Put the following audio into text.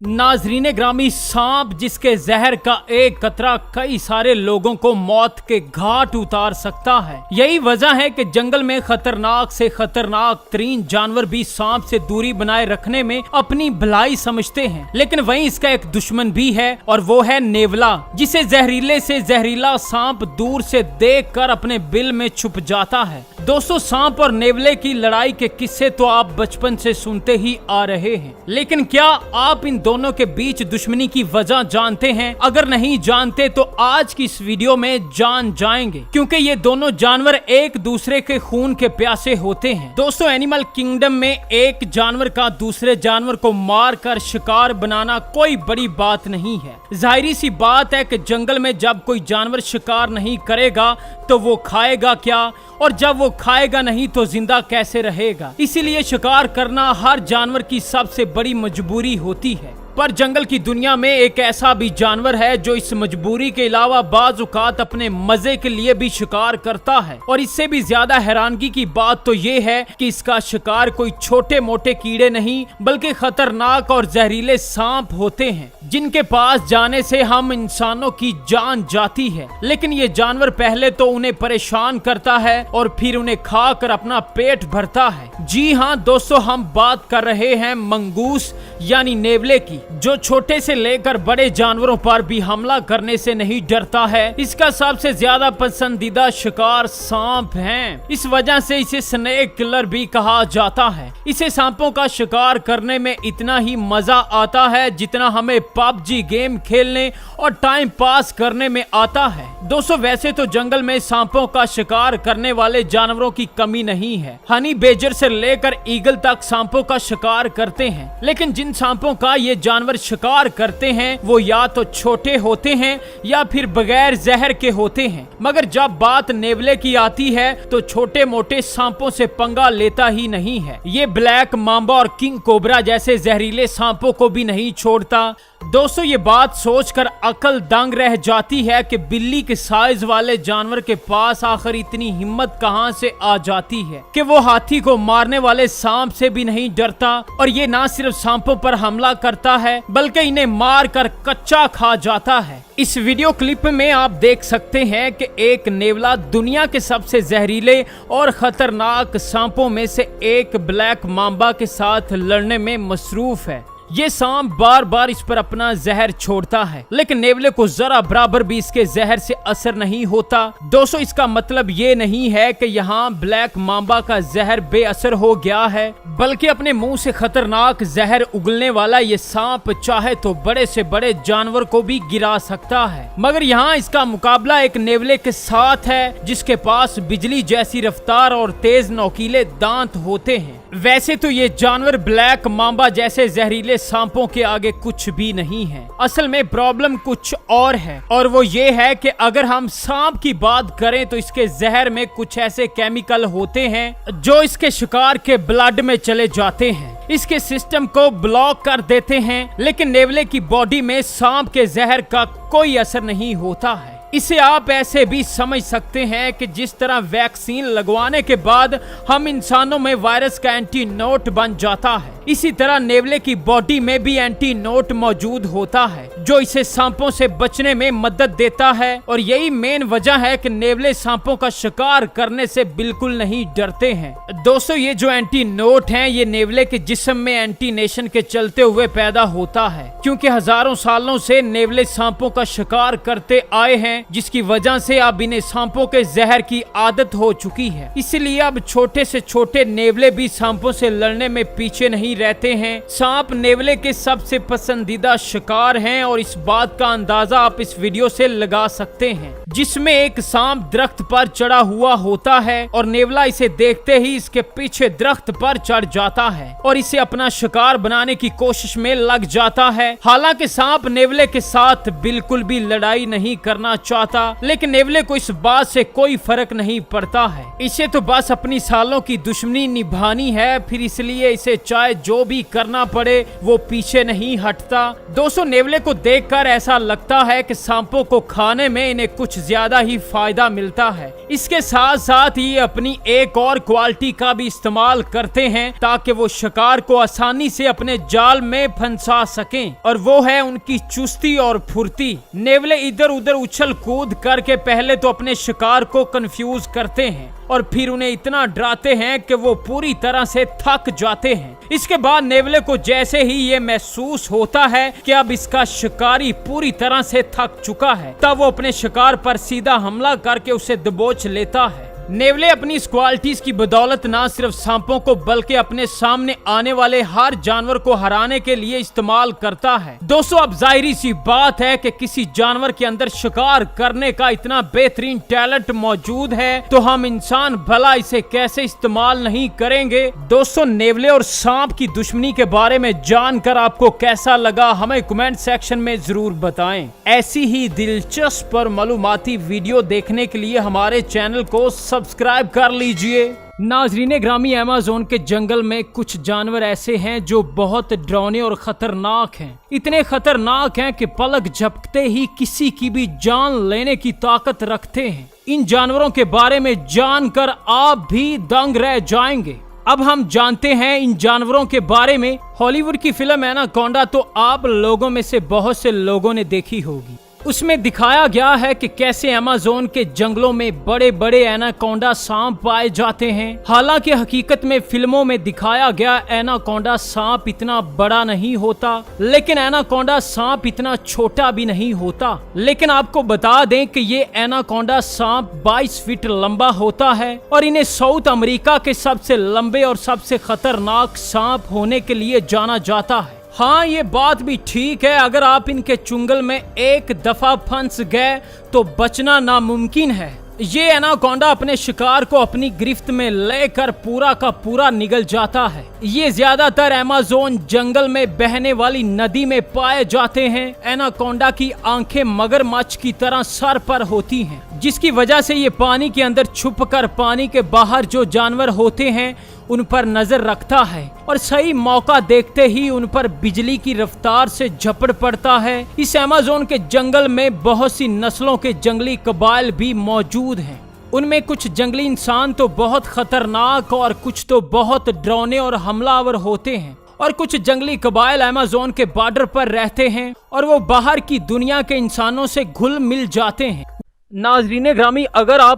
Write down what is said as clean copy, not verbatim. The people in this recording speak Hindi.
नाजरीन ग्रामी, सांप जिसके जहर का एक कतरा कई सारे लोगों को मौत के घाट उतार सकता है। यही वजह है कि जंगल में खतरनाक से खतरनाक तरीन जानवर भी सांप से दूरी बनाए रखने में अपनी भलाई समझते हैं। लेकिन वहीं इसका एक दुश्मन भी है और वो है नेवला, जिसे जहरीले से जहरीला सांप दूर से देखकर अपने बिल में छुप जाता है। दोस्तों, सांप और नेवले की लड़ाई के किस्से तो आप बचपन से सुनते ही आ रहे हैं, लेकिन क्या आप इन दोनों के बीच दुश्मनी की वजह जानते हैं? अगर नहीं जानते तो आज की इस वीडियो में जान जाएंगे, क्योंकि ये दोनों जानवर एक दूसरे के खून के प्यासे होते हैं। दोस्तों, एनिमल किंगडम में एक जानवर का दूसरे जानवर को मार कर शिकार बनाना कोई बड़ी बात नहीं है। जाहिर सी बात है कि जंगल में जब कोई जानवर शिकार नहीं करेगा तो वो खाएगा क्या, और जब वो खाएगा नहीं तो जिंदा कैसे रहेगा। इसीलिए शिकार करना हर जानवर की सबसे बड़ी मजबूरी होती है। पर जंगल की दुनिया में एक ऐसा भी जानवर है जो इस मजबूरी के अलावा बाज औकात अपने मजे के लिए भी शिकार करता है। और इससे भी ज्यादा हैरानगी की बात तो ये है कि इसका शिकार कोई छोटे मोटे कीड़े नहीं बल्कि खतरनाक और जहरीले सांप होते हैं, जिनके पास जाने से हम इंसानों की जान जाती है। लेकिन ये जानवर पहले तो उन्हें परेशान करता है और फिर उन्हें खाकर अपना पेट भरता है। जी हाँ दोस्तों, हम बात कर रहे हैं मंगूस यानी नेवले की, जो छोटे से लेकर बड़े जानवरों पर भी हमला करने से नहीं डरता है। इसका सबसे ज्यादा पसंदीदा शिकार सांप हैं। इस वजह से इसे स्नेक किलर भी कहा जाता है। इसे सांपों का शिकार करने में इतना ही मजा आता है जितना हमें पबजी गेम खेलने और टाइम पास करने में आता है। दोस्तों, वैसे तो जंगल में सांपों का शिकार करने वाले जानवरों की कमी नहीं है। हनी बेजर से लेकर ईगल तक सांपों का शिकार करते हैं, लेकिन जिन सांपों का ये जानवर शिकार करते हैं वो या तो छोटे होते हैं या फिर बगैर जहर के होते हैं। मगर जब बात नेवले की आती है तो छोटे मोटे सांपों से पंगा लेता ही नहीं है। ये ब्लैक मांबा और किंग कोबरा जैसे जहरीले सांपों को भी नहीं छोड़ता। दोस्तों, ये बात सोचकर अकल दंग रह जाती है कि बिल्ली के साइज वाले जानवर के पास आखिर इतनी हिम्मत कहां से आ जाती है कि वो हाथी को मारने वाले सांप से भी नहीं डरता। और ये ना सिर्फ सांपों पर हमला करता है बल्कि इन्हें मार कर कच्चा खा जाता है। इस वीडियो क्लिप में आप देख सकते हैं कि एक नेवला दुनिया के सबसे जहरीले और खतरनाक सांपों में से एक ब्लैक मांबा के साथ लड़ने में मसरूफ है। ये सांप बार बार इस पर अपना जहर छोड़ता है, लेकिन नेवले को जरा बराबर भी इसके जहर से असर नहीं होता। दोस्तों, इसका मतलब ये नहीं है कि यहाँ ब्लैक मांबा का जहर बेअसर हो गया है, बल्कि अपने मुंह से खतरनाक जहर उगलने वाला ये सांप चाहे तो बड़े से बड़े जानवर को भी गिरा सकता है। मगर यहाँ इसका मुकाबला एक नेवले के साथ है जिसके पास बिजली जैसी रफ्तार और तेज नोकीले दांत होते हैं। वैसे तो ये जानवर ब्लैक मांबा जैसे जहरीले सांपों के आगे कुछ भी नहीं है। असल में प्रॉब्लम कुछ और है, और वो ये है कि अगर हम सांप की बात करें तो इसके जहर में कुछ ऐसे केमिकल होते हैं जो इसके शिकार के ब्लड में चले जाते हैं, इसके सिस्टम को ब्लॉक कर देते हैं। लेकिन नेवले की बॉडी में सांप के जहर का कोई असर नहीं होता है। इसे आप ऐसे भी समझ सकते हैं कि जिस तरह वैक्सीन लगवाने के बाद हम इंसानों में वायरस का एंटीनोट बन जाता है, इसी तरह नेवले की बॉडी में भी एंटीनोट मौजूद होता है जो इसे सांपों से बचने में मदद देता है। और यही मेन वजह है कि नेवले सांपों का शिकार करने से बिल्कुल नहीं डरते हैं। दोस्तों, ये जो एंटीनोट हैं ये नेवले के जिस्म में एंटीनेशन के चलते हुए पैदा होता है, क्योंकि हजारों सालों से नेवले सांपों का शिकार करते आए हैं, जिसकी वजह से अब इन्हें सांपों के जहर की आदत हो चुकी है। इसलिए अब छोटे से छोटे नेवले भी सांपों से लड़ने में पीछे नहीं रहते हैं। सांप नेवले के सबसे पसंदीदा शिकार हैं और इस बात का अंदाजा आप इस वीडियो से लगा सकते हैं, जिसमें एक सांप दरख्त पर चढ़ा हुआ होता है और नेवला इसे देखते ही इसके पीछे दरख्त पर चढ़ जाता है और इसे अपना शिकार बनाने की कोशिश में लग जाता है। हालांकि सांप नेवले के साथ बिल्कुल भी लड़ाई नहीं करना चाहता, लेकिन नेवले को इस बात से कोई फर्क नहीं पड़ता है। इसे तो बस अपनी सालों की दुश्मनी निभानी है, फिर इसलिए इसे चाहे जो भी करना पड़े वो पीछे नहीं हटता। दोस्तों, नेवले को देखकर ऐसा लगता है कि सांपों को खाने में इन्हें कुछ ज्यादा ही फायदा मिलता है। इसके साथ साथ ये अपनी एक और क्वालिटी का भी इस्तेमाल करते हैं ताकि वो शिकार को आसानी से अपने जाल में फंसा सकें, और वो है उनकी चुस्ती और फुर्ती। नेवले इधर उधर उछल कूद करके पहले तो अपने शिकार को कंफ्यूज करते हैं और फिर उन्हें इतना डराते हैं कि वो पूरी तरह से थक जाते हैं। इसके बाद नेवले को जैसे ही ये महसूस होता है कि अब इसका शिकारी पूरी तरह से थक चुका है, तब वो अपने शिकार पर सीधा हमला करके उसे दबोच लेता है। नेवले अपनी इस क्वालिटीज की बदौलत न सिर्फ सांपों को बल्कि अपने सामने आने वाले हर जानवर को हराने के लिए इस्तेमाल करता है। दोस्तों, अब जाहिर सी बात है कि किसी जानवर के अंदर शिकार करने का इतना बेहतरीन टैलेंट मौजूद है तो हम इंसान भला इसे कैसे इस्तेमाल नहीं करेंगे। दोस्तों, नेवले और सांप की दुश्मनी के बारे में जानकर आपको कैसा लगा हमें कमेंट सेक्शन में जरूर बताएं। ऐसी ही दिलचस्प और मालूमाती वीडियो देखने के लिए हमारे चैनल को सब्सक्राइब कर लीजिए। नाजरीन ग्रामी, अमेज़न के जंगल में कुछ जानवर ऐसे हैं जो बहुत डरावने और खतरनाक हैं। इतने खतरनाक हैं कि पलक झपकते ही किसी की भी जान लेने की ताकत रखते हैं। इन जानवरों के बारे में जानकर आप भी दंग रह जाएंगे। अब हम जानते हैं इन जानवरों के बारे में। हॉलीवुड की फिल्म एनाकोंडा तो आप लोगों में से बहुत से लोगों ने देखी होगी। उसमें दिखाया गया है कि कैसे अमेज़न के जंगलों में बड़े बड़े एनाकोंडा सांप पाए जाते हैं। हालांकि हकीकत में फिल्मों में दिखाया गया एनाकोंडा सांप इतना बड़ा नहीं होता, लेकिन एनाकोंडा सांप इतना छोटा भी नहीं होता। लेकिन आपको बता दें कि ये एनाकोंडा सांप 22 फीट लंबा होता है और इन्हें साउथ अमेरिका के सबसे लंबे और सबसे खतरनाक सांप होने के लिए जाना जाता है। हाँ, ये बात भी ठीक है, अगर आप इनके चुंगल में एक दफा फंस गए तो बचना नामुमकिन है। ये एनाकोंडा अपने शिकार को अपनी गिरफ्त में लेकर पूरा का पूरा निगल जाता है। ये ज्यादातर अमेज़न जंगल में बहने वाली नदी में पाए जाते हैं। एनाकोंडा की आंखें मगरमच्छ की तरह सर पर होती हैं, जिसकी वजह से ये पानी के अंदर छुपकर पानी के बाहर जो जानवर होते हैं उन पर नजर रखता है और सही मौका देखते ही उन पर बिजली की रफ्तार से झपट पड़ता है। इस अमेज़न के जंगल में बहुत सी नस्लों के जंगली कबाइल भी मौजूद हैं। उनमें कुछ जंगली इंसान तो बहुत खतरनाक और कुछ तो बहुत डरावने और हमलावर होते हैं, और कुछ जंगली कबाइल अमेज़न के बॉर्डर पर रहते हैं और वो बाहर की दुनिया के इंसानों से घुल मिल जाते हैं। नाजरीन ग्रामी, अगर आप